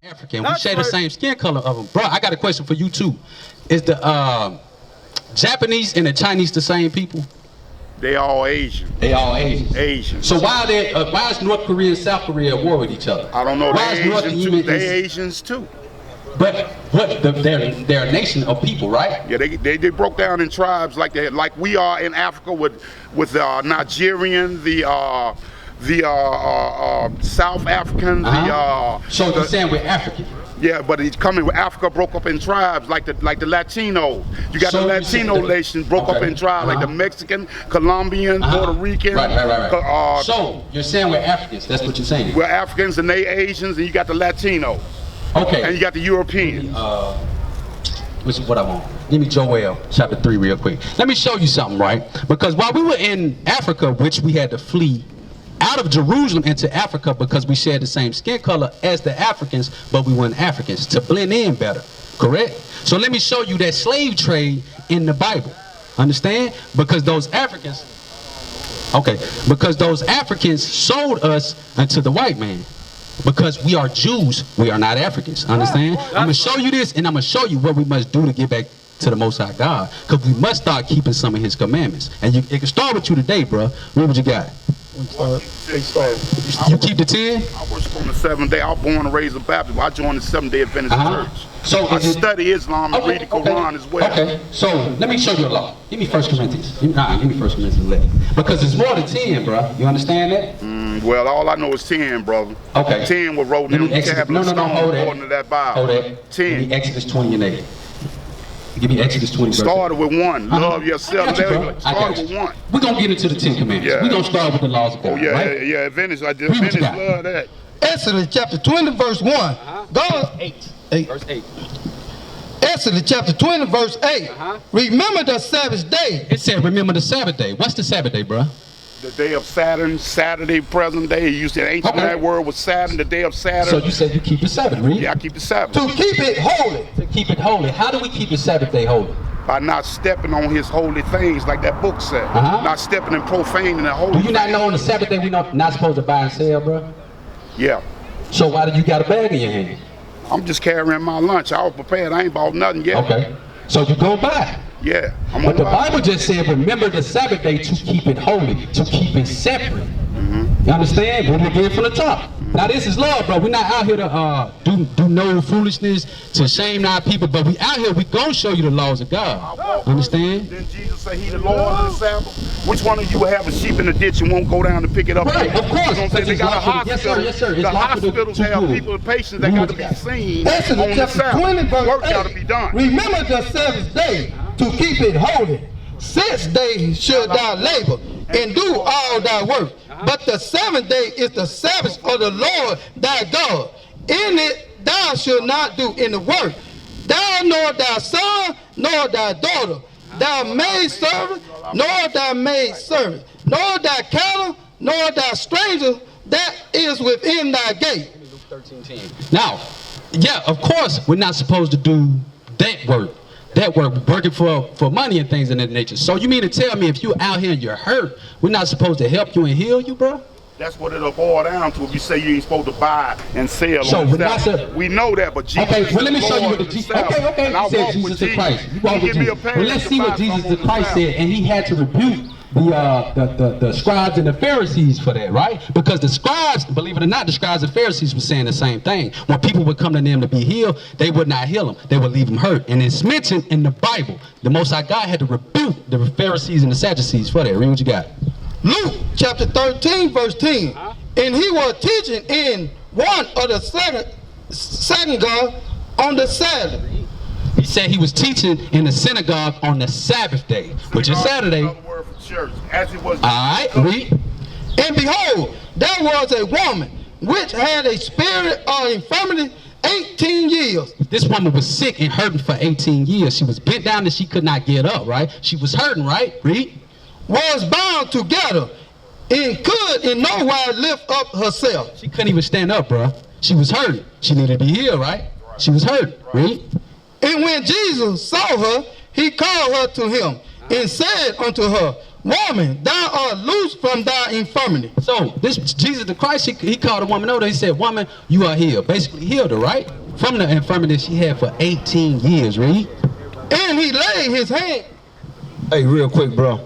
African. We share the same skin color of them. Bro, I got a question for you too. Is the Japanese and the Chinese the same people? They all Asian. They all Asian. Asian. So why is North Korea and South Korea at war with each other? I don't know. Why is North Korea? They Asians too. But what? They're a nation of people, right? Yeah, they broke down in tribes like we are in Africa with Nigerian, the South African, So you're saying we're African? Yeah, but it's coming with Africa broke up in tribes like the Latinos. You got the Latino nation broke up in tribes like the Mexican, Colombian, Puerto Rican. Right. So you're saying we're Africans? That's what you're saying? We're Africans and they Asians, and you got the Latinos. Okay. And you got the Europeans. Which is what I want. Give me Joel chapter 3 real quick. Let me show you something, right? Because while we were in Africa, which we had to flee out of Jerusalem into Africa because we shared the same skin color as the Africans, but we weren't Africans, to blend in better, correct? So let me show you that slave trade in the Bible. Understand? Because those Africans sold us unto the white man. Because we are Jews, we are not Africans. Understand? I'm going to show you this, and I'm going to show you what we must do to get back to the Most High God. Because we must start keeping some of His commandments. And it can start with you today, bro. What you got? You keep the 10? I worship on the 7th day. I was born and raised a Baptist. I joined the Seventh-day Adventist Church. So I study Islam and read the Quran as well. Okay, so let me show you a law. Give me 1 Corinthians. Give me 1 Corinthians 11. Because it's more than 10, bro. You understand that? Well, all I know is 10, brother. Okay. 10 was wrote in the tablet stone according to that Bible. Hold that. 10. Give me Exodus 20 and 8. Give me Exodus 20. Started with 1. Love yourself. Started with 1. We're going to get into the 10 commandments. Yeah. We're going to start with the laws of God. Oh, yeah, right? yeah. Adventist love that. Exodus chapter 20, verse 1. God. 8. Verse 8. Exodus chapter 20, verse 8. Remember the Sabbath day. It said, remember the Sabbath day. What's the Sabbath day, bro? The day of Saturn, Saturday, present day. You said ancient that word was Saturn, the day of Saturn. So you said you keep the Sabbath, read? Yeah, I keep the Sabbath. To keep it holy. To keep it holy. How do we keep the Sabbath day holy? By not stepping on His holy things, like that book said. Not stepping and profaning the holy. Do you not know on the Sabbath day we're not supposed to buy and sell, bro? Yeah. So why do you got a bag in your hand? I'm just carrying my lunch. I was prepared. I ain't bought nothing yet. Okay. So you go buy. Yeah. But the Bible just said, remember the Sabbath day to keep it holy, to keep it separate. You understand? Read it again from the top. Now this is love, bro. We're not out here to do no foolishness, to shame our people, but we out here, we gonna show you the laws of God. Understand? Didn't Jesus say He the Lord of the Sabbath? Which one of you will have a sheep in the ditch and won't go down to pick it up? Right, of course. You know they got a hospital. Yes, sir. The hospitals have people, patients that got to be seen Exodus on the chapter Sabbath. 20, verse Work 8. got to be done. Remember the Sabbath day to keep it holy. 6 days should thou labor and do all thy work. But the 7th day is the Sabbath of the Lord thy God. In it thou shalt not do any work. Thou nor thy son, nor thy daughter, thy maidservant, nor thy maidservant, nor thy cattle, nor thy stranger that is within thy gate. Now, yeah, of course, we're not supposed to do that work. That work, working for money and things of that nature. So you mean to tell me if you're out here and you're hurt, we're not supposed to help you and heal you, bro? That's what it'll boil down to if you say you ain't supposed to buy and sell. So we know that, but Jesus okay, well let me show you what the Jesus. Okay. You said Jesus the Christ. You walk with Jesus. Well, let's see what Jesus the Christ said, and He had to rebuke the scribes and the Pharisees for that, right? Because the scribes, believe it or not, the scribes and Pharisees were saying the same thing. When people would come to them to be healed, they would not heal them. They would leave them hurt. And it's mentioned in the Bible. The Most High God had to rebuke the Pharisees and the Sadducees for that. Read what you got. Luke chapter 13, verse 10. And he was teaching in one of the synagogue on the Sabbath. He said he was teaching in the synagogue on the Sabbath day, which is Saturday. As it was. All right, read. And behold, there was a woman which had a spirit of infirmity 18 years. This woman was sick and hurting for 18 years. She was bent down and she could not get up, right? She was hurting, right? Read. Was bound together and could in no wise lift up herself. She couldn't even stand up, bro. She was hurting. She needed to be healed, right? She was hurting. Read. And when Jesus saw her, He called her to Him and said unto her, woman, thou art loose from thy infirmity. So this Jesus the Christ, he called a woman over. He said, woman, you are healed. Basically healed her, right? From the infirmity she had for 18 years, read. And he laid his hand. Hey, real quick, bro.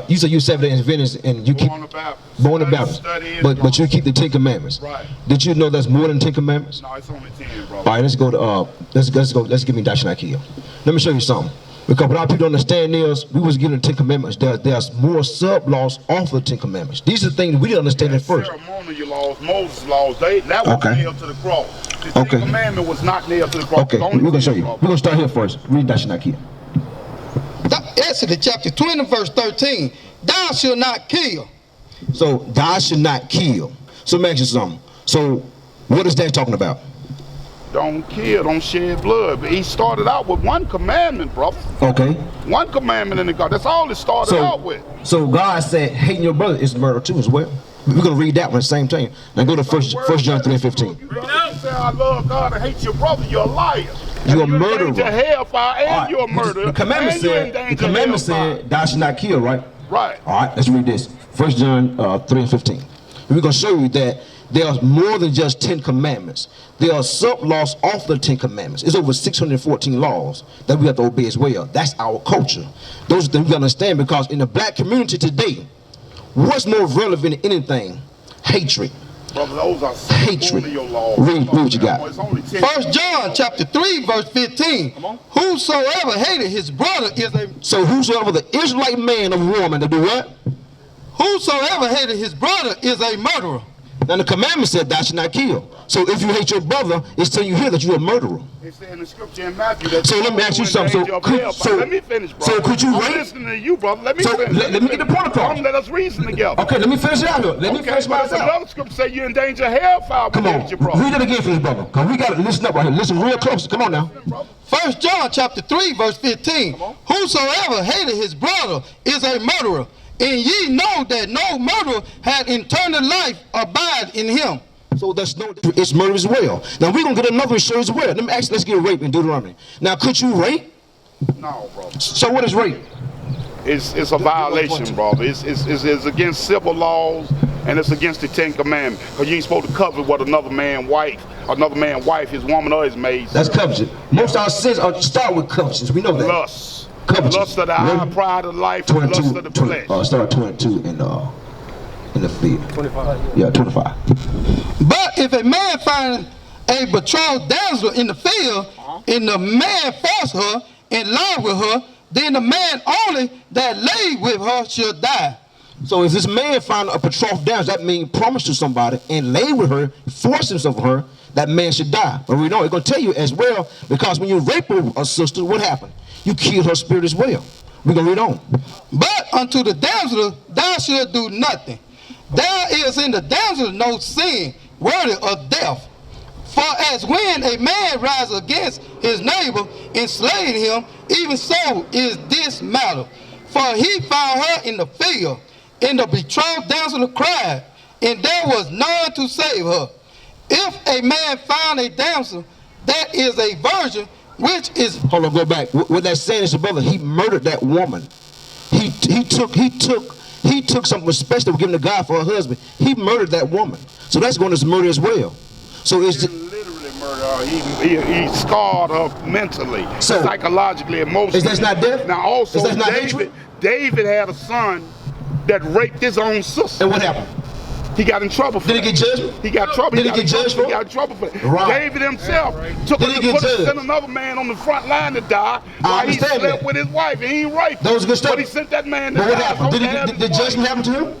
You said you 7 days in Adventist and you keep Born the Baptist, but you keep the 10 Commandments. Right. Did you know that's more than 10 Commandments? No, it's only 10, bro. All right, let's go to let's give me Dash Nakia. Let me show you something. Because what our people don't understand is we was given the 10 Commandments. There's more sub laws off the 10 Commandments. These are things we didn't understand at first. Ceremonial laws, Moses' laws, that was nailed to the cross. The 10 Commandment was not nailed to the cross. Okay, we're gonna show you. We're gonna start here first. Read Dash Nakia. Exodus chapter 20 verse 13. Thou shalt not kill. So thou should not kill. So let me ask you something. So what is that talking about? Don't kill, don't shed blood. But he started out with one commandment, brother. Okay. One commandment in the God. That's all it started out with. So God said hating your brother is murder too as well. We're gonna read that one at the same time. Now go to first John 3:15. You say I love God and hate your brother, you're a liar. You're a murderer. You're hellfire and you're a murderer. The commandment said thou shalt not kill, right? Right. All right, let's read this. 1 John 3:15. We're going to show you that there's more than just 10 commandments. There are sub-laws off the 10 commandments. It's over 614 laws that we have to obey as well. That's our culture. Those are things we understand because in the black community today, what's more relevant than anything? Hatred. Brother, those are hatred. Laws. Read what you got. 1 John chapter 3 verse 15. Whosoever hated his brother is a... So whosoever the Israelite man or woman to do what? Whosoever hated his brother is a murderer. Now the commandment said thou shalt not kill. So if you hate your brother, it's telling you here that you're a murderer. It's in the scripture in Matthew that so let me ask you something. Let me finish, brother. So could you I'm listening to you, brother. Let me finish. Let me get the point across. Let us reason together. Okay, let me finish it out here. Let me finish my out. Another scripture say you in danger of hellfire. Come on, read it again for this brother. Because we got to listen up right here. Listen real close. Come on now. 1 John chapter 3 verse 15. Whosoever hated his brother is a murderer. And ye know that no murderer had eternal life abide in him. So that's it's murder as well. Now we're gonna get another show as well. Let's get rape in Deuteronomy. Now could you rape? No, bro. So what is rape? It's a violation, brother. It's against civil laws and it's against the 10 Commandments. Because you ain't supposed to covet what another man's wife, his woman or his maid. That's covetous. Most of our sins start with covetousness. We know that. Lust. Lust of the eye, pride of life, 22, lust of the flesh. Start 22 in the field. 25. Yeah, 25. But if a man find a betrothed damsel in the field, and the man force her and lie with her, then the man only that lay with her should die. So if this man find a betrothed damsel, that means promise to somebody and lay with her, force himself on her, that man should die. But we know it's going to tell you as well, because when you rape a sister, what happened? You kill her spirit as well. We're going to read on. But unto the damsel thou shalt do nothing. There is in the damsel no sin worthy of death. For as when a man rises against his neighbor and slaying him, even so is this matter. For he found her in the field, and the betrothed damsel cried, and there was none to save her. If a man found a damsel that is a virgin, which is... Hold on, go back. What that's saying is, brother, he murdered that woman. He took something special that was given to God for her husband. He murdered that woman. So that's going to murder as well. So it's just... literally murder her. He scarred her mentally, psychologically, emotionally. Is that not death? Now also, David had a son that raped his own sister. And what happened? He got in trouble for that. Did he get judged? He got trouble. Did he get judged for it? He got in trouble for it. Right. David himself took her to send another man on the front line to die while he slept with his wife, and he ain't raped. That was good stuff. But he sent that man to die. But what happened? Did judgment happen to him?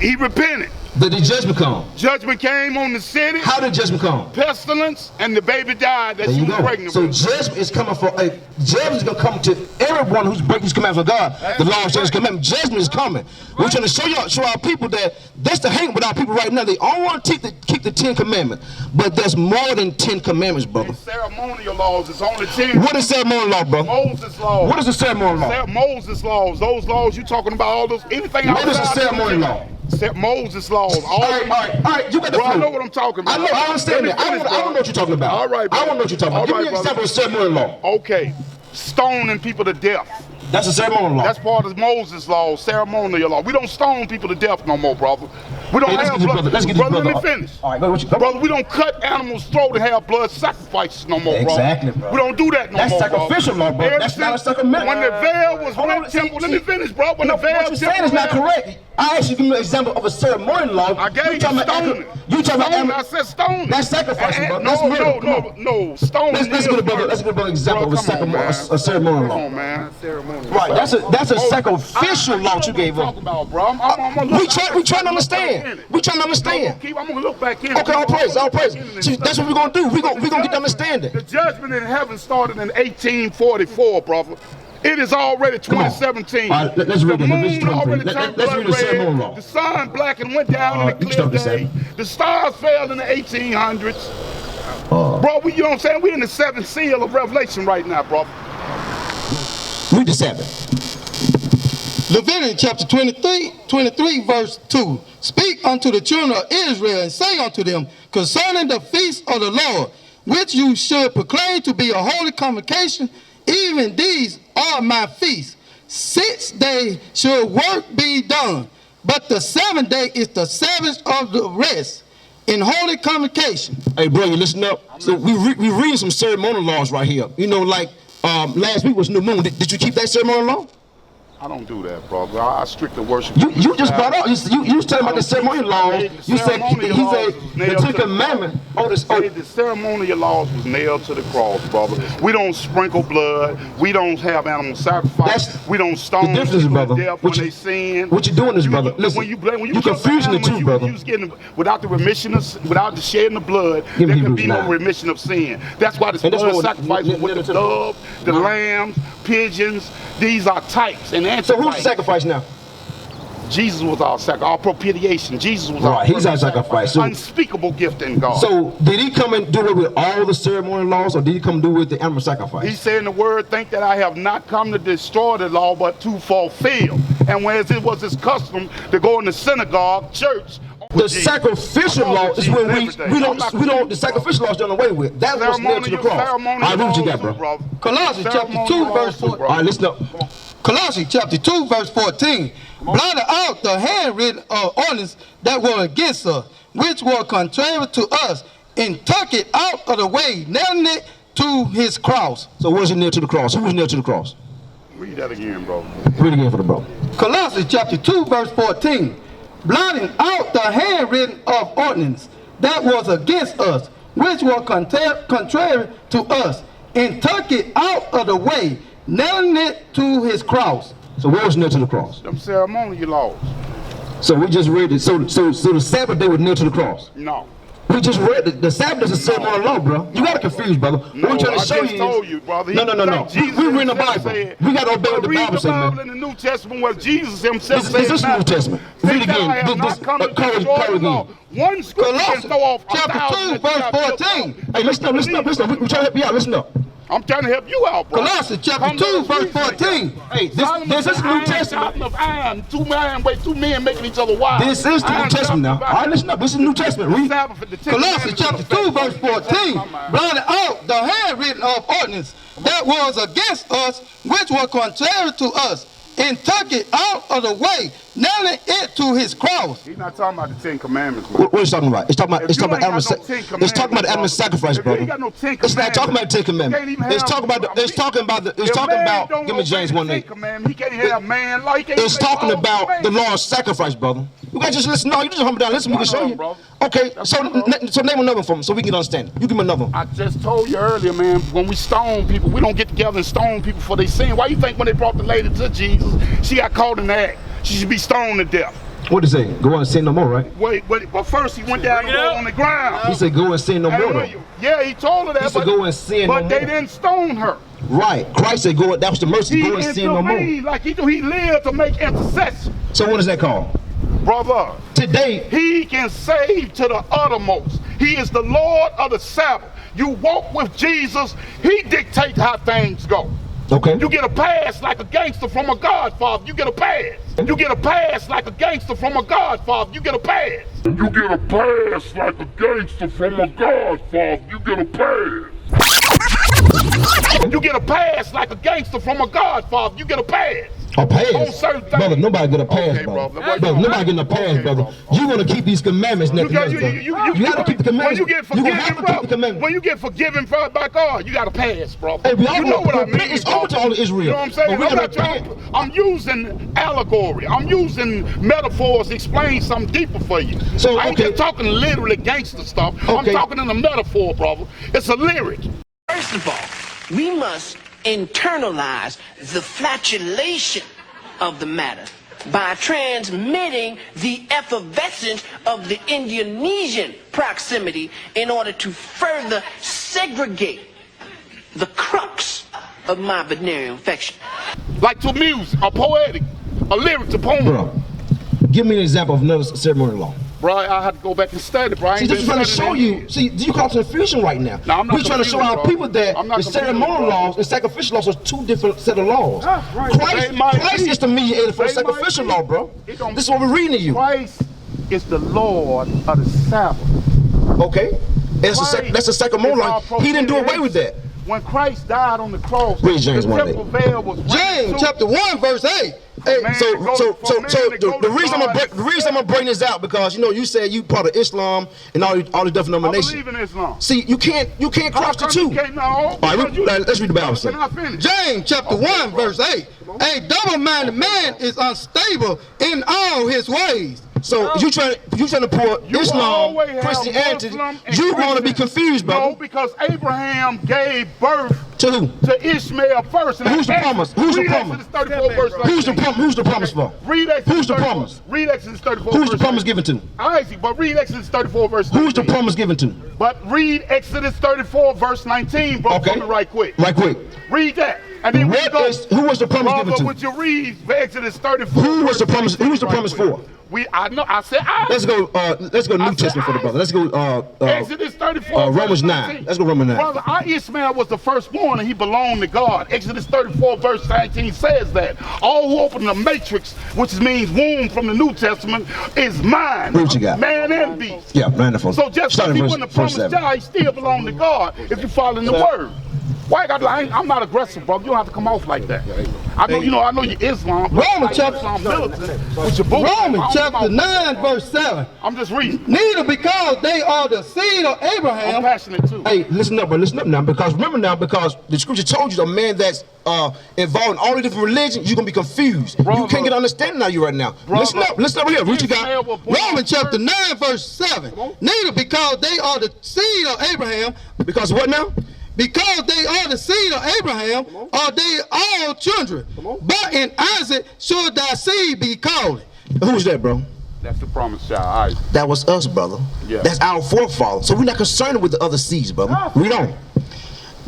He repented. Did the judgment come? Judgment came on the city. How did judgment come? Pestilence, and the baby died that she was pregnant with. So judgment is coming for judgment is gonna come to everyone who's breaking these commandments of God. The law says commandment. Judgment is coming. We're trying to show our people that that's the hate with our people right now. They all want to keep the 10 commandments, but there's more than 10 commandments, brother. Ceremonial laws is only 10. What is ceremonial law, bro? Moses laws. What is the ceremonial law? Moses laws. Those laws you talking about, all those anything outside. What is the ceremonial law? Moses laws. All right. You got the I know what I'm talking about. I understand that. I don't know what you're talking about. All right, I don't know what you're talking about. Give me an example of ceremonial law. Okay. Stoning people to death. That's a ceremonial law. That's part of Moses' law, ceremonial law. We don't stone people to death no more, brother. We don't have blood. Let's get this brother, let me finish. All right, go. Brother, we don't cut animals' throat and have blood sacrifices no more, bro. Exactly, bro. We don't do that no more, That's sacrificial law, bro. That's not a sacrament. When the veil was rent temple, let me finish, bro. When the veil what you're saying is not correct. I actually give you an example of a ceremonial law. I gave you stoning. You talking about I said stoning. That's sacrificing, bro. That's murder. No, stoning. Let's get a example of a ceremonial law. Come on, man. Right, that's a sacrificial law you gave up. We trying to understand. We trying to understand. I'm gonna look back in. Okay, all praise. See, that's what we're gonna do. We're gonna get the understanding. The judgment in heaven started in 1844, brother. It is already 2017. All right, let's read the it. moon already turned blood red. Law. The sun black and went down in the clear day. The stars fell in the 1800s. Bro, you know what I'm saying? We're in the seventh seal of Revelation right now, bro. Read the seven. Leviticus chapter 23 verse 2. Speak unto the children of Israel and say unto them concerning the feast of the Lord, which you should proclaim to be a holy convocation, even these are my feasts. 6 days should work be done, but the 7th day is the Sabbath of the rest in holy convocation. Hey, bro, you listen up. So we reading some ceremonial laws right here. You know, like last week was New Moon. Did you keep that ceremonial law? I don't do that, bro. I strictly worship. You just brought up. You was telling about the ceremonial laws. You said the Ten Commandments. The ceremonial laws was nailed to the cross, brother. We don't sprinkle blood. We don't have animal sacrifice. We don't stone people to death when they sin. What you doing is, brother. Listen, when you confusing the two, brother. Without the shedding of blood, there can be no remission of sin. That's why this blood sacrifice was with the dove, the lambs, pigeons. These are types and antitypes. So who's the sacrifice now? Jesus was our sacrifice, our propitiation. Jesus was our He's our sacrifice. So, unspeakable gift in God. So did he come and do it with all the ceremonial laws, or did he come and do it with the animal sacrifice? He said in the word, think that I have not come to destroy the law, but to fulfill. And whereas it was his custom to go in the synagogue, church. The sacrificial law is when we don't the sacrificial law is done away with. That was nailed to the cross. I read what you got, bro. Colossians chapter 2 verse 14. All right, listen up. Colossians chapter 2 verse 14. Blotted out the handwritten ordinance that were against us, which were contrary to us, and took it out of the way, nailing it to his cross. So what is it nailed to the cross? Who was nailed to the cross? Read that again, bro. Read it again for the bro. Colossians chapter 2 verse 14. Blotting out the handwritten of ordinance that was against us, which were contrary to us, and took it out of the way, nailing it to his cross. So what was nailed to the cross? Them ceremonial laws. So we just read it. So the Sabbath day was nailed to the cross. No. We just read the Sabbath is a ceremonial law, bro. You gotta confuse, brother. No, what we're trying to show I just told you, brother. No. We read the Bible. We gotta obey what the Bible says, man. Read the Bible in the New Testament where Jesus himself said, "This is the New Testament." Read it again. Call again. One scripture can throw off chapter 2 verse 14. Hey, listen up. We're trying to help you out. Listen up. I'm trying to help you out, bro. Colossians chapter 2 verse 14. Hey, this is New Testament. Two men making each other wives. This is the New Testament now. All right, listen up. This is the New Testament. Read. Colossians chapter 2 verse 14. Blotted out the handwritten of ordinance that was against us, which were contrary to us, and took it out of the way, nailing it to his cross. He's not talking about the 10 Commandments. What are you talking about? It's talking about animal sacrifice, brother. It's not talking about the 10 Commandments. It's talking about. Give me James 1:8. He can't have man like. It's talking about the Lord's sacrifice, brother. You can't just listen. No, you just humble down. Listen, we can show you. Okay, so name another one for me so we can understand. You give me another one. I just told you earlier, man, when we stone people, we don't get together and stone people for their sin. Why you think when they brought the lady to Jesus, she got caught in the act? She should be stoned to death. What did he say? Go on and sin no more, right? Wait, but first he went down and rolled on the ground. He said go and sin no more, though. Yeah, he told her that. He said go and sin no more. But they didn't stone her. Right. Christ said go. That was the mercy. Go and sin no more. Like he lived to make intercession. So what is that called? Brother, today he can save to the uttermost. He is the Lord of the Sabbath. You walk with Jesus, he dictates how things go. Okay. You get a pass like a gangster from a Godfather. You get a pass. You get a pass like a gangster from a Godfather. You get a pass. You get a pass like a gangster from a Godfather. You get a pass. You get a pass like a gangster from a Godfather. You get a pass. A pass? On certain things. Brother, nobody get a pass, Okay, brother. brother. Nobody getting a pass, brother. You want to keep these commandments, nothing else, brother. You got to keep the commandments. When you get forgiven, when you get forgiven by God, you got to pass, brother. Hey, you know what I mean? It's over to all of Israel. You know what I'm saying? I'm using allegory. I'm using metaphors to explain something deeper for you. So, I ain't just talking literally gangster stuff. I'm talking in a metaphor, brother. It's a lyric. First of all, we must internalize the flatulation of the matter by transmitting the effervescence of the Indonesian proximity in order to further segregate the crux of my venereal infection. Like to music, a poetic, a lyric to poem. Bro, give me an example of another ceremonial law. Bro, I had to go back and study, bro. See, this is trying to show you. See, you cause confusion right now. No, I'm not We're trying to show our people that the ceremonial laws and sacrificial laws are two different set of laws. Christ is the mediator for the sacrificial law, bro. This is what we're reading to you. Christ is the Lord of the Sabbath. Okay, that's a ceremonial law. He didn't do away with that. When Christ died on the cross, Read James the temple veil was James chapter 1 verse 8. Hey, the reason I'm gonna bring this out, because you know you said you part of Islam and all the different denominations. I believe in Islam. See, you can't cross the two. All right, let's read the Bible. Can I finish? James chapter 1 verse 8. A double-minded man is unstable in all his ways. So you trying to pour Islam, Christianity, you want to be confused, brother. No, because Abraham gave birth to who? To Ishmael first. And who's the promise? Who's the promise? Who's the promise for? Read Exodus who's the promise? Read Exodus 34. Who's the promise given to? Isaac, but read Exodus 34 verse 19. Who's the promise given to? But read Exodus 34 verse 19, bro. Okay. For me right quick. Right quick. Read that. And then who was the promise given to? Would you read Exodus 34? Who was the promise? Who was the promise for? I said Isaac. Let's go New Testament for the brother. Let's go Exodus 34. Romans 9. Let's go Romans 9. Brother, Ishmael was the firstborn and he belonged to God. Exodus 34 verse 19 says that. All who open the matrix, which means womb from the New Testament, is mine. What you got? Man and beast. Yeah, man and So just like he wouldn't have promised child, he still belonged to God if you follow in the word. Why I'm not aggressive, bro. You don't have to come off like that. I know you're Islam. Romans chapter 9 verse 7. I'm just reading. Neither because they are the seed of Abraham. I'm passionate too. Hey, listen up now, because remember now, because the scripture told you a man that's involved in all the different religions, you're gonna be confused. You can't get understanding now. You right now. Listen up here. What you got? Romans chapter 9 verse 7. Neither because they are the seed of Abraham. Because what now? Because they are the seed of Abraham, are they all children. But in Isaac should thy seed be called. Who's that, bro? That's the promised child, Isaac. That was us, brother. Yeah. That's our forefather. So we're not concerned with the other seeds, brother. We don't.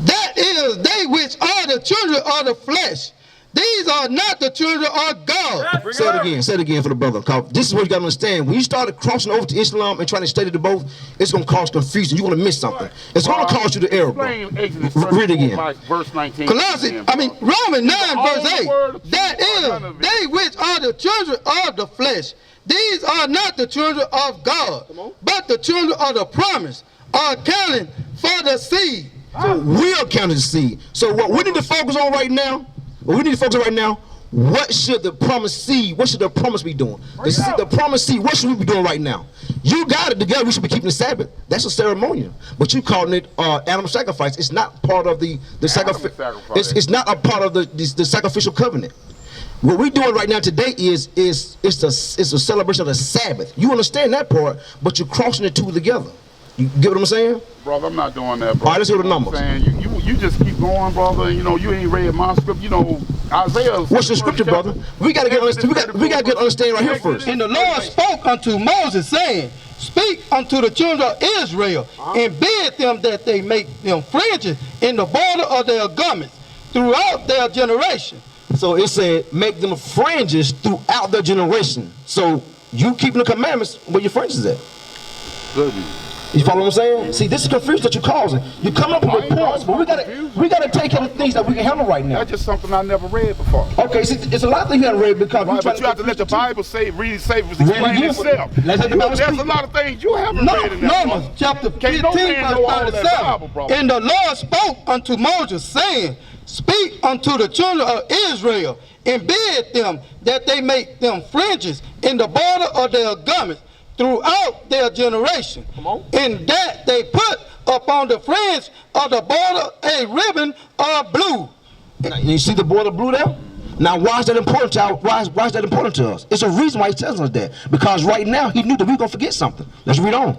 That is they which are the children of the flesh. These are not the children of God. Say it again for the brother. This is what you got to understand. When you started crossing over to Islam and trying to study the both, it's going to cause confusion. You're going to miss something. It's going to cause you to error, bro. Read it again. Verse 19. Romans 9 verse 8. That is they which are the children of the flesh. These are not the children of God, but the children of the promise are counted for the seed. So we are counted the seed. So what we need to focus on right now, what should the promised seed, what should the promise be doing? The promised seed, what should we be doing right now? You got it together, we should be keeping the Sabbath. That's a ceremonial. But you calling it animal sacrifice. It's not part of the sacrifice. It's not a part of the sacrificial covenant. What we're doing right now today is a celebration of the Sabbath. You understand that part, but you're crossing the two together. You get what I'm saying? Brother, I'm not doing that, bro. All right, let's go to the numbers. You just keep going, brother. You know, you ain't read my script. You know, Isaiah. What's the scripture, brother? We gotta get we gotta get understanding right here first. And the Lord spoke unto Moses, saying, Speak unto the children of Israel, and bid them that they make them fringes in the border of their garments throughout their generation. So it said, make them fringes throughout their generation. So you keeping the commandments, where your fringes at? Good. You follow what I'm saying? See, this is confusion that you're causing. You're coming up with reports, but we gotta take care of things that we can handle right now. That's just something I never read before. Okay, see, it's a lot of things you haven't read because right, but you have to let the Bible say, read it, say, explain itself. There's a lot of things you haven't read in there. Numbers chapter 15, verse 37. And the Lord spoke unto Moses, saying, speak unto the children of Israel, and bid them that they make them fringes in the border of their garments throughout their generation, and that they put upon the fringe of the border a ribbon of blue. Now, you see the border blue there? Now, why is that important to why is that important to us? It's a reason why he tells us that. Because right now he knew that we were gonna forget something. Let's read on.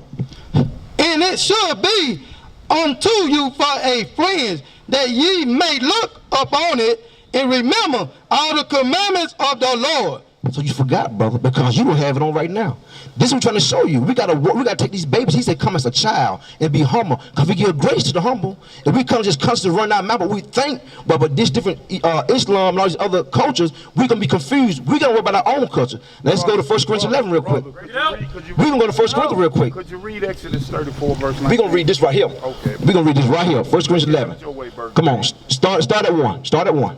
And it should be unto you for a fringe, that ye may look upon it and remember all the commandments of the Lord. So you forgot, brother, because you don't have it on right now. This is what we're trying to show you. We gotta take these babies. He said, come as a child and be humble. Because we give grace to the humble. If we come just constantly run our mouth, but we think, but this different Islam and all these other cultures, we're gonna be confused. We gotta worry about our own culture. Now, let's go to 1 Corinthians 11 real quick. We're gonna go to 1 Corinthians real quick. Could you read Exodus 34 verse 19? We're gonna read this right here. Okay. We're gonna read this right here. 1 Corinthians 11. Come on, start at 1. Start at 1.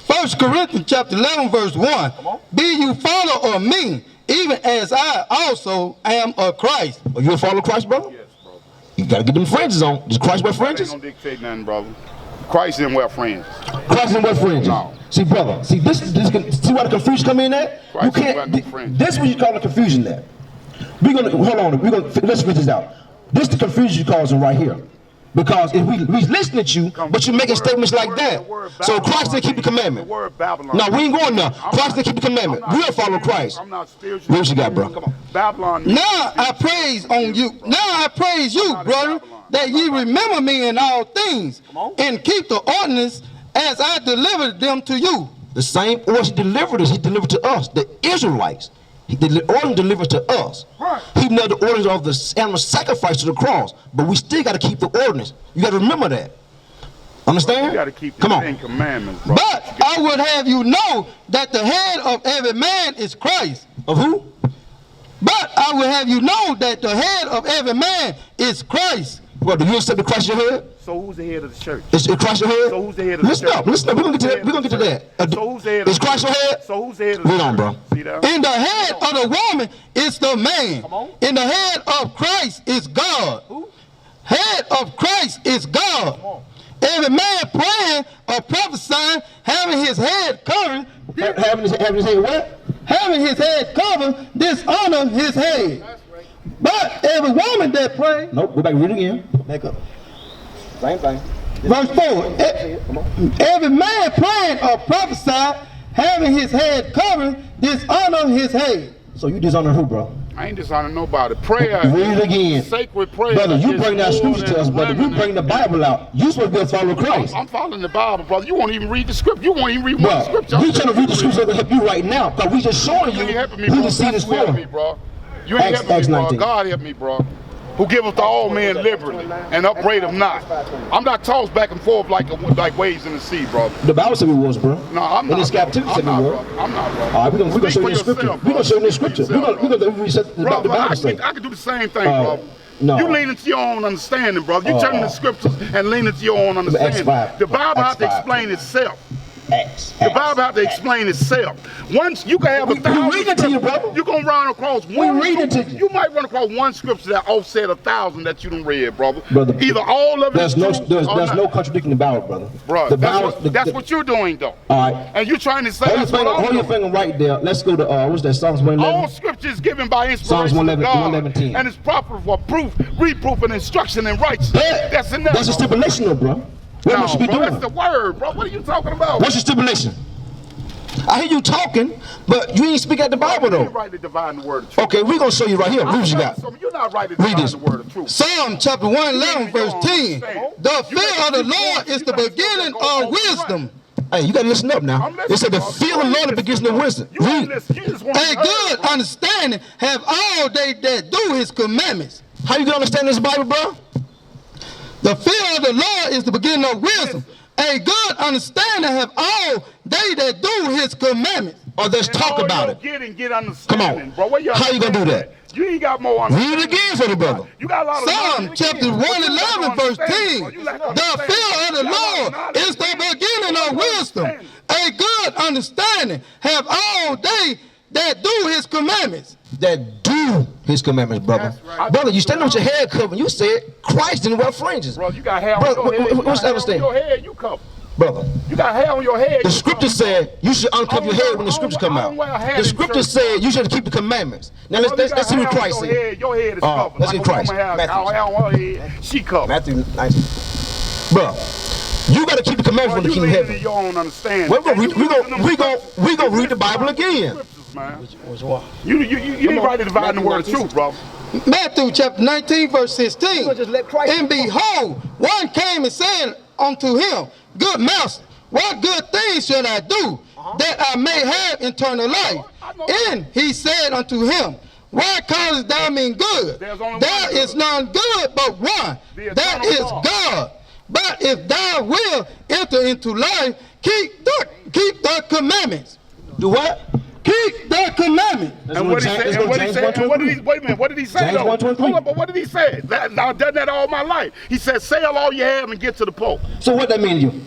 1 Corinthians chapter 11 verse 1. Be you follower of me, even as I also am of Christ. Are you a follower of Christ, brother? Yes, brother. You gotta get them fringes on. Does Christ wear fringes? Ain't gonna dictate nothing, brother. Christ didn't wear fringes. Christ didn't wear fringes. No. See, brother, see this see why the confusion come in at? You Christ can't. didn't wear fringes. This is what you call the confusion there. We're gonna hold on. Let's figure this out. This is the confusion you're causing right here. Because if we listen at you, but you're making statements like that. So Christ didn't keep the commandment. No, we ain't going there. Christ didn't keep the commandment. We'll follow Christ. I'm not spiritual. What you got, bro? Come on. Babylon. Now I praise on you. Now I praise you, brother, that ye remember me in all things, and keep the ordinance as I delivered them to you. The same orders he delivered us, he delivered to us, the Israelites. The order delivered to us. Right. He nailed the orders of the animal sacrifice to the cross, but we still got to keep the ordinance. You got to remember that. Understand? You got to keep the 10 commandments, bro. But I would have you know that the head of every man is Christ. Of who? But I would have you know that the head of every man is Christ. What, do you accept the Christ your head? So who's the head of the church? Is Christ your head? So who's the head of the church? Listen up. We're going to get to that. We're going to get to that. So who's the head of Is Christ your head? So who's the head of the Read church? on, bro. See that? And the head of the woman is the man. And the head of Christ is God. Who? Head of Christ is God. Every man praying or prophesying, having his head covered. Having his head what? Having his head covered, dishonor his head. But every woman that pray. Nope, go back and read it again. Back up. Same thing. Verse 4. Every man praying or prophesying, having his head covered, dishonor his head. So you dishonor who, bro? I ain't dishonoring nobody. Prayer. Read it again. Sacred prayer. Brother, you bring that scripture to us, brother. You bring the Bible out. You supposed to be a follower of Christ. I'm following the Bible, brother. You won't even read the scripture. You won't even read one scripture. We trying to read the scripture to help you right now, because we just showing you who the seed is for. You ain't helping me, bro. God help me, bro. Who giveth to all men liberally and upbraideth not. I'm not tossed back and forth like waves in the sea, bro. The Bible said we was, bro. No, I'm not. In this captivity, said we were. I'm not, bro. All right, we're gonna show you the scripture. We're gonna show you the scripture. We're gonna reset the Bible. I can do the same thing, bro. No. You lean into your own understanding, brother. You turn the scriptures and lean into your own understanding. The Bible has to explain itself. The Bible has to explain itself. Once you can have 1,000 scriptures, you're gonna run across one. You might run across one scripture that offset 1,000 that you done read, brother. Either all of it. There's no contradicting the Bible, brother. Bro, the Bible, that's what you're doing, though. All right. And you're trying to say hold your finger right there. Let's go to what's that? Psalms 111. All scripture is given by inspiration Psalms 111, of God, and it's proper for proof, reproof, and instruction in righteousness. That's enough. That's a stipulation, though, bro. What we should be doing? That's the word, bro. What are you talking about? What's your stipulation? I hear you talking, but you ain't speak out the Bible, though. You're right to divine the word of truth. Okay, we're going to show you right here. Read what you got. You're not right to divine the word of truth. Psalm chapter 111, verse 10. The fear of the Lord is the beginning of wisdom. Hey, you got to listen up now. It said the fear of the Lord is the beginning of wisdom. Read. A good understanding have all they that do his commandments. How you going to understand this Bible, bro? The fear of the Lord is the beginning of wisdom. A good understanding have all they that do his commandments. Or let's talk about it. Get Come on. Bro, how you going to do that? You ain't got more Read it again for the brother. You got a lot of Psalm chapter 111 verse 10. The fear of the Lord is the beginning of wisdom. A good understanding have all they that do his commandments. That do his commandments, brother. Right. Brother, you standing with your head covered. You said Christ didn't wear fringes. Bro, you got hair on your head. What's the understanding? Your head, you cover. Brother, you got hair on your head. The scripture said you should uncover your head when the scriptures come out. The scripture said you should keep the commandments. Now let's see what Christ said. Your head is covered. Let's see Christ. Matthew. She covered. Matthew 19. Bro, you got to keep the commandments when the kingdom of heaven. You don't understand. We gonna read the Bible again. You ain't right to divide the word of truth, bro. Matthew chapter 19 verse 16. And behold, one came and said unto him, Good master, what good things should I do that I may have eternal life? And he said unto him, Why callest thou me good? There is none good but one, that is God. But if thou wilt enter into life, keep the commandments. Do what? Keep the commandments. And what he said, and what he said, and what did he, wait a minute, what did he say though? Hold on, but what did he say? I've done that all my life. He said, sell all you have and get to the poor. So what that mean to you?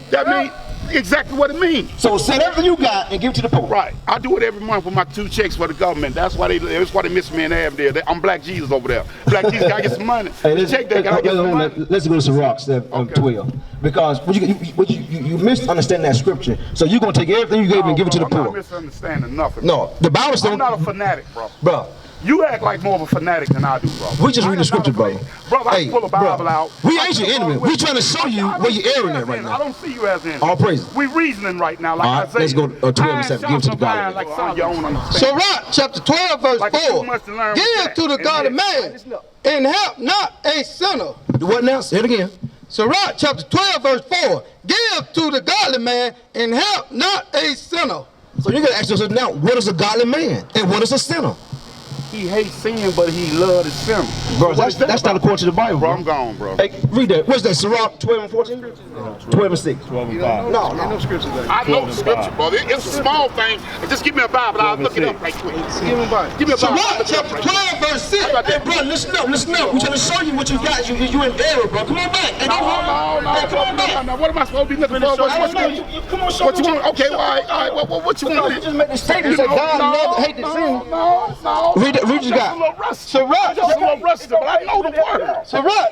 That means exactly what it means. So sell everything you got and give it to the poor. Right. I do it every month with my 2 checks for the government. That's why they miss me in the half there. I'm Black Jesus over there. Black Jesus gotta get some money. Hey, let's go to Sirach 12. Because you misunderstand that scripture. So you're gonna take everything you gave and give it to the poor. I'm not misunderstanding nothing. No, the Bible says I'm not a fanatic, bro. Bro. You act like more of a fanatic than I do, bro. We just read the scripture, brother. Brother, I pull a Bible out. We ain't your enemy. We trying to show you where you're erring at right now. I don't see you as an All praises. We reasoning right now, like I say. Let's go 12:7. Give it to the God. Sirach chapter 12 verse 4. Give to the godly man and help not a sinner. What now? Say it again. Sirach chapter 12 verse 4. Give to the godly man and help not a sinner. So you gotta ask yourself now, what is a godly man and what is a sinner? He hates sin, but he loves his sin. Bro, that's not according to the Bible. Bro, I'm gone, bro. Hey, read that. What's that? Sirach 12 and 14? 12 and 6. 12 and 5. No. I know the scripture, brother. It's a small thing. Just give me a Bible. I'll look it up right quick. Give me a Bible. Sirach chapter 12 verse 6. Hey, bro, listen up. We're trying to show you what you got. You in error, bro. Come on back. Hey, No. What am I supposed to be looking for? Come on, show what you want? Okay, all right. What you want? You just make the statement that God never hated sin. No. Read what you got. Sirach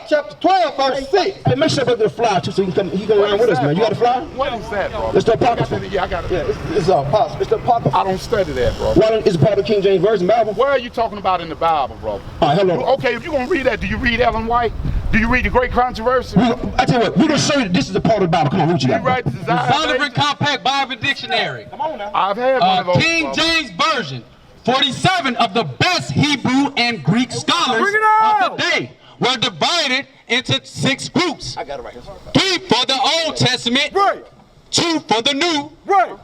chapter 12 verse 6. Hey, make sure I got the flyer too, so you can learn with us, man. You got a flyer? What is that, bro? It's the Apocrypha. Yeah, I got it. It's apostle. It's the Apocrypha. I don't study that, bro. It's a part of the King James Version Bible. Where are you talking about in the Bible, bro? All right, hold on. Okay, if you're going to read that, do you read Ellen White? Do you read The Great Controversy? I tell you what, we're going to show you that this is a part of the Bible. Come on, read what you got. You write the Zondervan Compact Bible Dictionary. Come on now. I've had one of those. King James Version. 47 of the best Hebrew and Greek scholars of the day were divided into 6 groups. I got it right here. 3 for the Old Testament, 2 for the New,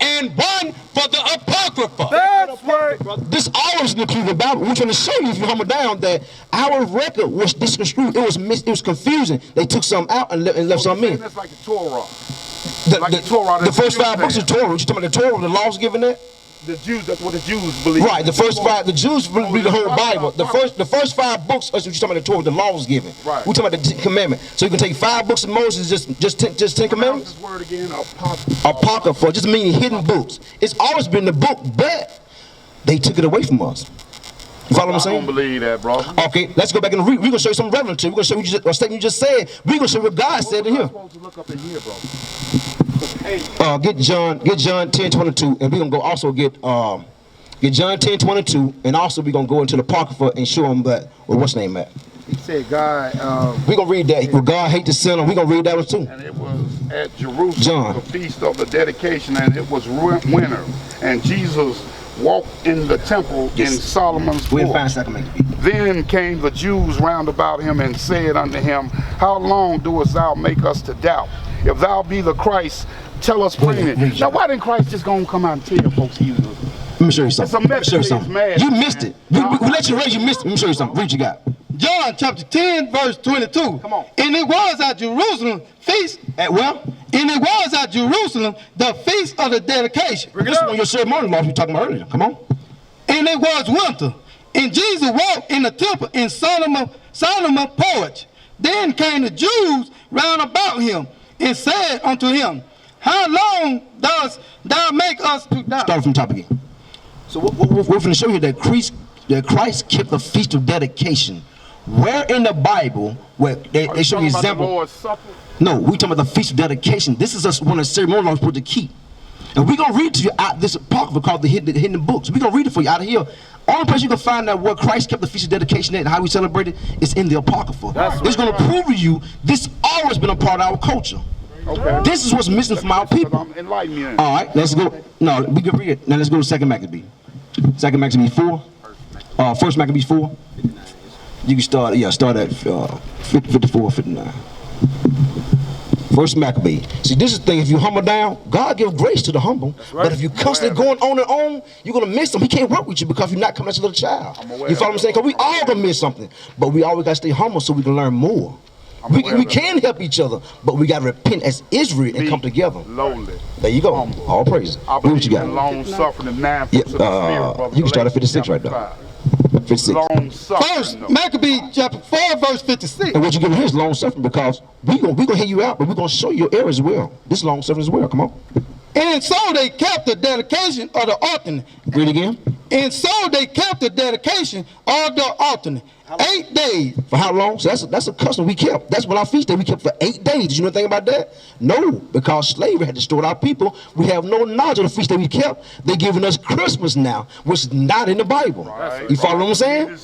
and 1 for the Apocrypha. That's right. This always includes the Bible. We're trying to show you, if you humble down, that our record was misconstrued. It was confusing. They took some out and left some in. That's like the Torah. The first 5 books of Torah. You talking about the Torah, the laws given there? The Jews, that's what the Jews believe. Right, the first 5, the Jews believe the whole Bible. The first 5 books, that's what you're talking about, the Torah, the laws given. Right. We're talking about the 10 Commandments. So you can take 5 books of Moses, just 10 Commandments? This word again, Apocrypha. Apocrypha, just meaning hidden books. It's always been the book, but they took it away from us. You follow what I'm saying? I don't believe that, bro. Okay, let's go back and read. We're going to show you some relevance. We're going to show you a statement you just said. We're going to show you what God said in here. I'm supposed to look up in here, bro. Get John 10:22, and we're going to go also get John 10:22, and also we're going to go into the Apocrypha and show them that, what's the name at? He said God... we're going to read that. Will God hate the sinner? We're going to read that one too. And it was at Jerusalem, John. the feast of the dedication, and it was winter. And Jesus walked in the temple in Solomon's porch. We'll find second make people. Then came the Jews round about him and said unto him, How long doest thou make us to doubt? If thou be the Christ, tell us plainly. Now, why didn't Christ just go and come out and tell folks he was? Let me show you something. It's a message. You missed it. We let you raise, you missed it. Let me show you something. Read what you got. John chapter 10 verse 22. Come on. And it was at Jerusalem feast. At well? And it was at Jerusalem the feast of the dedication. This is one of your ceremonial laws we were talking about earlier. Come on. And it was winter. And Jesus walked in the temple in Solomon porch. Then came the Jews round about him and said unto him, how long dost thou make us to die? Start from top again. So we're going to show you that Christ kept the Feast of Dedication. Where in the Bible where they show you example? No, we talking about the Feast of Dedication. This is one of the ceremonial laws we're supposed to keep. And we're going to read to you out this apocrypha called the Hidden Books. We're going to read it for you out of here. Only place you can find out where Christ kept the Feast of Dedication at and how we celebrate it is in the apocrypha. It's going to prove to you this always been a part of our culture. Okay. This is what's missing from our people. Enlighten me. All right, let's go. No, we can read it. Now let's go to 2nd Maccabee. 2nd Maccabee 4. 1st Maccabee 4. You can start at 54, 59. 1st Maccabee. See, this is the thing. If you humble down, God gives grace to the humble. Right. But if you constantly going on and on, you're going to miss him. He can't work with you because you're not coming as a little child. You follow what I'm saying? Because we all going to miss something. But we always got to stay humble so we can learn more. We can help each other, but we got to repent as Israel and come together. Lowly. There you go. All praises. What you got? Long suffering and man. You can start at 56 right there. 56. Long suffering. First Maccabee chapter 4 verse 56. And what you give here is long suffering because we gonna hear you out, but we're gonna show you your error as well. This long suffering as well. Come on. And so they kept the dedication of the alternate. Read again. And so they kept the dedication of the alternate. 8 days. For how long? So that's a custom we kept. That's what our feast day we kept for 8 days. Did you know anything about that? No, because slavery had destroyed our people. We have no knowledge of the feast day we kept. They're giving us Christmas now, which is not in the Bible. Right. You follow what I'm saying?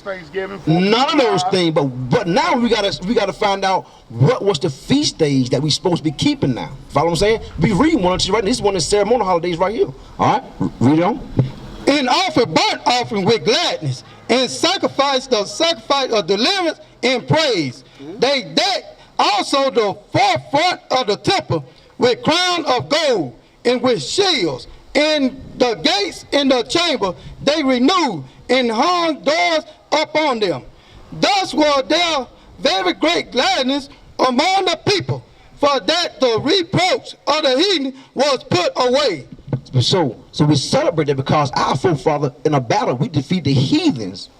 None of those things. But now we gotta find out what was the feast days that we supposed to be keeping now. Follow what I'm saying? We read one right. This is one of the ceremonial holidays right here. All right, read it on. And offer burnt offering with gladness, and sacrifice the sacrifice of deliverance and praise. They decked also the forefront of the temple with crown of gold and with shields. And the gates in the chamber they renewed and hung doors upon them. Thus was there very great gladness among the people, for that the reproach of the heathen was put away. So we celebrate that because our forefather in a battle we defeat the heathens.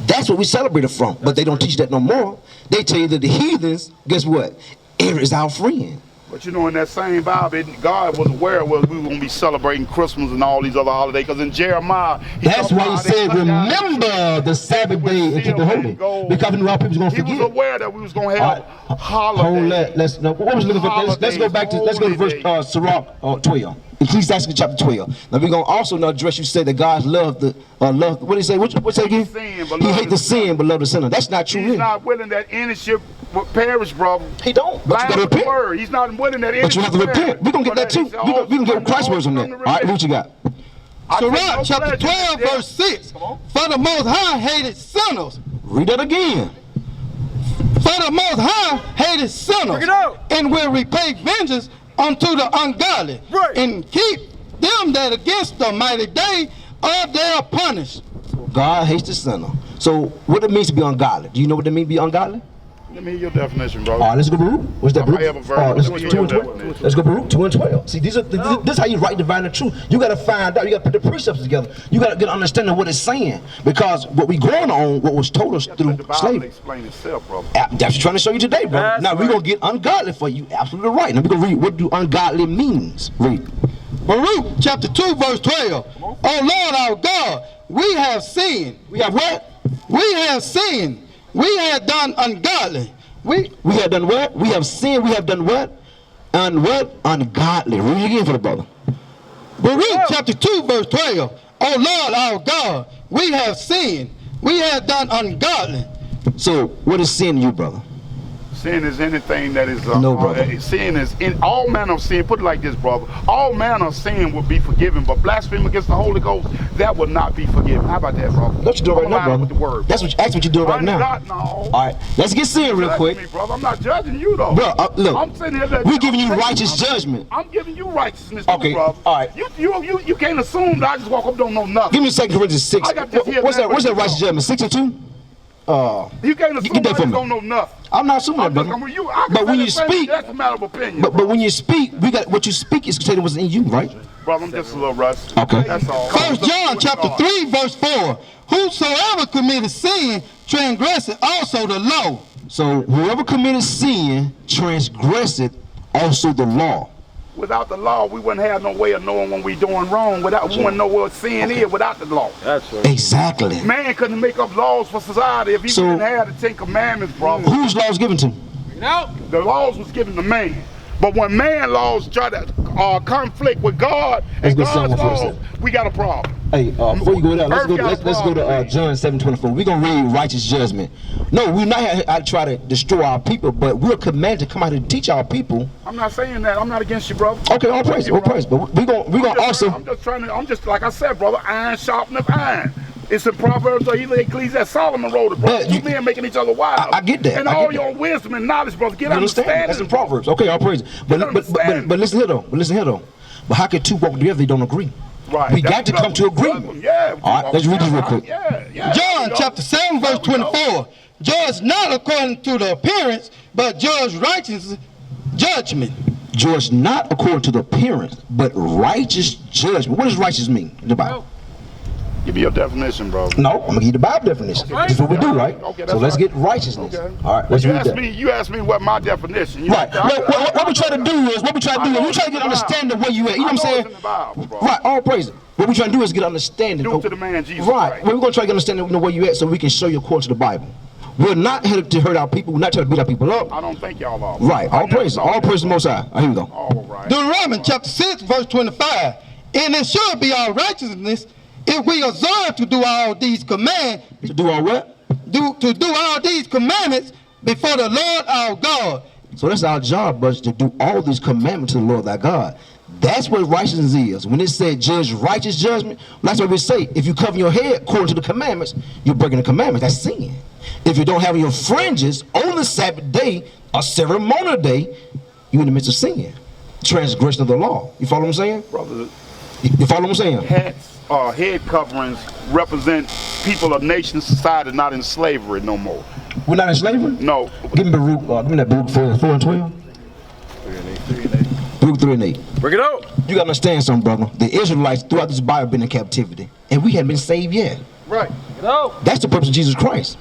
That's what we celebrated from. But they don't teach that no more. They tell you that the heathens, guess what? Error is our friend. But you know, in that same Bible, God was aware we were going to be celebrating Christmas and all these other holidays. Because in Jeremiah, that's why he said, remember the Sabbath day and keep it holy. Because we knew our people was going to forget. He was aware that we was going to have holidays. Let's go back to verse Sirach 12. Ecclesiastes chapter 12. Now we're going to also address you say that God loved what did he say? What's that again? He hates the sin but love the sinner. That's not true. He's not willing that any should perish, brother. He don't. But you got to repent. He's not willing that any. But you have to repent. We're going to get that too. We're going to get Christ's words on that. All right, what you got? Sirach chapter 12 verse 6. For the Most High hated sinners. Read that again. For the Most High hated sinners and will repay vengeance unto the ungodly, and keep them that against the mighty day of their punish. God hates the sinner. So what it means to be ungodly? Do you know what it means to be ungodly? Let me hear your definition, bro. All right, let's go Baruch. What's that, Baruch? Let's go 2 and 12. Let's go Baruch 2 and 12. See, this is how you write divine the truth. You got to find out. You got to put the precepts together. You got to get an understanding of what it's saying, because what we going on, what was told us through slavery. Explain itself, brother. That's what I'm trying to show you today, brother. That's now we're gonna get ungodly for you. Absolutely right. Now we're gonna read what do ungodly means. Read. Baruch chapter 2 verse 12. Oh Lord our God, we have sinned. We have what? We have sinned. We have done ungodly. We have done what? We have sinned. We have done what? Ungodly. Read it again for the brother. Baruch chapter 2 verse 12. Oh Lord our God, we have sinned. We have done ungodly. So what is sin to you, brother? Sin is anything that is no, brother. Sin is in all manner of sin. Put it like this, brother. All manner of sin will be forgiven, but blasphemy against the Holy Ghost, that will not be forgiven. How about that, brother? What you doing right now, brother? With the word, that's what you're doing right now. No. All right, let's get serious real quick. Me, brother. I'm not judging you though. Bro, look, I'm sitting here. We're giving you righteous judgment. I'm giving you righteousness, okay, too, brother. All right. You can't assume that I just walk up don't know nothing. Give me 2 Corinthians 6. What's that righteous judgment? 6 and 2? You can't assume that I don't know nothing. I'm not assuming that, brother. But when you speak, that's a matter of opinion. But when you speak, what you speak is considered what's in you, right? Brother, I'm just a little rusty. Okay. That's all. 1 John chapter 3 verse 4. Whosoever committed sin transgresseth also the law. So whoever committed sin transgresseth also the law. Without the law, we wouldn't have no way of knowing when we're doing wrong. We wouldn't know what sin is without the law. That's right. Exactly. Man couldn't make up laws for society if he didn't have the 10 Commandments, brother. Whose law was given to? The laws was given to man. But when man laws try to conflict with God and God's laws, we got a problem. Hey, before you go there, let's go to John 7:24. We're going to read righteous judgment. No, we're not here to try to destroy our people, but we're commanded to come out and teach our people. I'm not saying that. I'm not against you, brother. Okay, all praise, all praise. But we're going to also. I'm just like I said, brother, iron sharpeneth iron. It's in Proverbs or Ecclesiastes. Solomon wrote it, brother. Two men making each other wise. I get that. And all your wisdom and knowledge, brother. Get understanding. That's in Proverbs. Okay, all praise. But listen here though. But how can two walk together if they don't agree? Right. We got to come to agreement. Yeah. All right, let's read this real quick. John chapter 7 verse 24. Judge not according to the appearance, but judge righteous judgment. Judge not according to the appearance, but righteous judgment. What does righteous mean in the Bible? Give me your definition, bro. No, I'm gonna give you the Bible definition. Okay. That's what we do, right? Okay, so let's get righteousness. Okay. All right, let's read that. You asked me what my definition. Right. What we try to do is, we try to get understanding of where you at. You know what I'm saying? Right. All praise it. What we try to do is get understanding. Do to the man Jesus. Right. We're gonna try to get understanding of where you at, so we can show you according to the Bible. We're not here to hurt our people. We're not trying to beat our people up. I don't think y'all are. Right. All praise the Most High. Here we go. All right. Deuteronomy chapter 6 verse 25. And it should be our righteousness if we observe to do all these commands. To do all what? To do all these commandments before the Lord our God. So that's our job, brothers, to do all these commandments to the Lord thy God. That's what righteousness is. When it said judge righteous judgment, that's what we say. If you cover your head according to the commandments, you're breaking the commandments. That's sin. If you don't have your fringes on the Sabbath day, a ceremonial day, you're in the midst of sin. Transgression of the law. You follow what I'm saying? Brother, you follow what I'm saying? Head coverings represent people of nation society not in slavery no more. We're not in slavery? No. Give me that Baruch 4 and 12. 3 and 8. Bring it out. You gotta understand something, brother. The Israelites throughout this Bible been in captivity, and we hadn't been saved yet. Right. That's the purpose of Jesus Christ.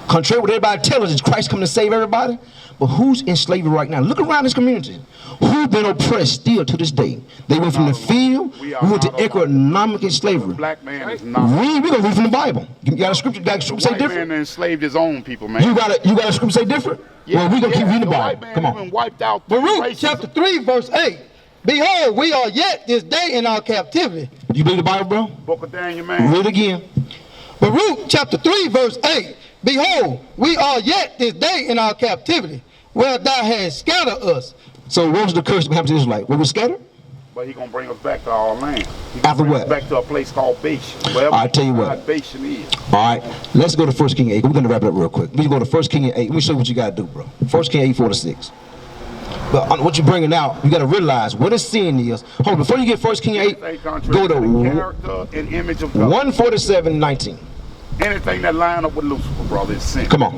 Contrary to what everybody tells us, is Christ coming to save everybody? But who's in slavery right now? Look around this community. Who's been oppressed still to this day? They went from the field, we went to economic slavery. Black man is not. We're gonna read from the Bible. You got a scripture say different? White man enslaved his own people, man. You got a scripture say different? Yeah, well, we're gonna keep reading the Bible. White Come man on. even wiped out Baruch chapter 3 verse 8. Behold, we are yet this day in our captivity. You believe the Bible, bro? Book of Daniel, man. Read it again. Baruch chapter 3 verse 8. Behold, we are yet this day in our captivity, where thou hast scattered us. So what was the curse that happened to Israelites? Were we scattered? But he gonna bring us back to our land. After what? Back to a place called Bashan. I'll tell you what. Bashan is. All right, let's go to 1 King 8. We're gonna wrap it up real quick. We go to 1 King 8. Let me show you what you gotta do, bro. 1 King 8, 4-6. But what you're bringing out, you gotta realize what a sin is. Hold on, before you get 1 King 8, go to character and image of God. 147:19. Anything that line up with Lucifer, brother, is sin. Come on.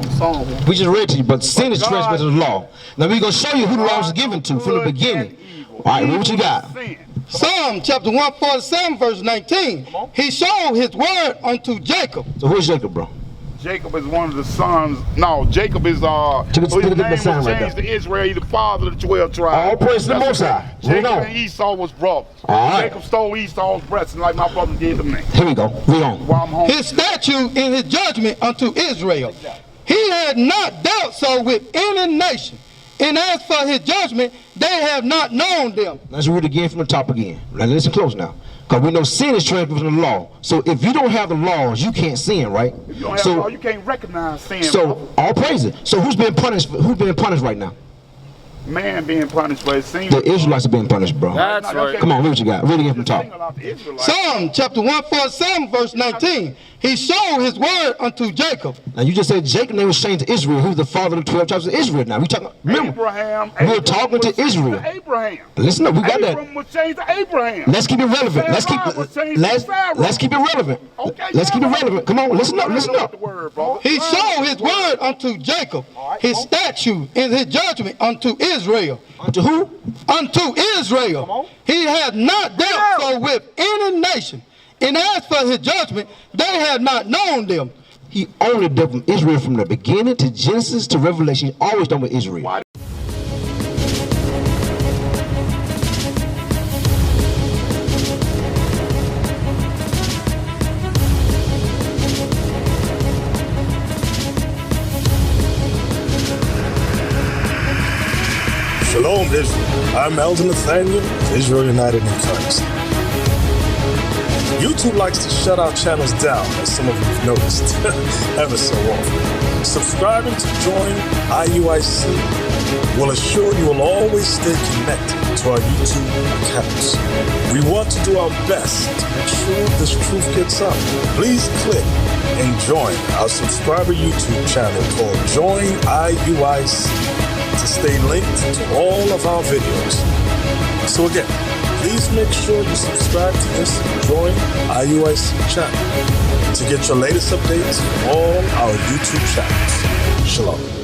We just read to you, but sin is transgression of the law. Now we're gonna show you who the law was given to from the beginning. All right, what you got? Psalm chapter 147 verse 19. He showed his word unto Jacob. So who's Jacob, bro? Jacob is one of the sons. No, Jacob is his name was changed to Israel. He's the father of the 12 tribes. All praise the Most High. Jacob and Esau was brothers. All right. Jacob stole Esau's breast, like my brother did to me. Here we go. Read on. While I'm home. His statute and his judgment unto Israel. He had not dealt so with any nation. And as for his judgment, they have not known them. Let's read it again from the top again. Now listen close now. Because we know sin is transgression of the law. So if you don't have the laws, you can't sin, right? If you don't have the law, you can't recognize sin. So all praise it. So who's being punished? Who's being punished right now? Man being punished for his sin. The Israelites are being punished, bro. That's right. Come on, read what you got. Read it again from the top. Psalm chapter 147 verse 19. He showed his word unto Jacob. Now you just said Jacob name was changed to Israel. Who's the father of the 12 tribes of Israel? Now we talking. Remember, we're talking to Israel. Abraham. Listen up, we got that. Abram was changed to Abraham. Let's keep it relevant. Let's keep it relevant. Okay, let's keep it relevant. Come on, listen up. He showed his word unto Jacob, his statute and his judgment unto Israel. Israel. Unto who? Unto Israel. He has not dealt so with any nation. And as for his judgment, they have not known them. He only dealt with Israel from the beginning to Genesis to Revelation. He always done with Israel. Shalom, Israel. I'm Elder Nathaniel of Israel United in Christ. YouTube likes to shut our channels down, as some of you have noticed, ever so often. Subscribing to join I.U.I.C will assure you will always stay connected to our YouTube accounts. We want to do our best to make sure this truth gets out. Please click and join our subscriber YouTube channel called Join I.U.I.C to stay linked to all of our videos. So again, please make sure you subscribe to this and join I.U.I.C channel to get your latest updates from all our YouTube channels. Shalom.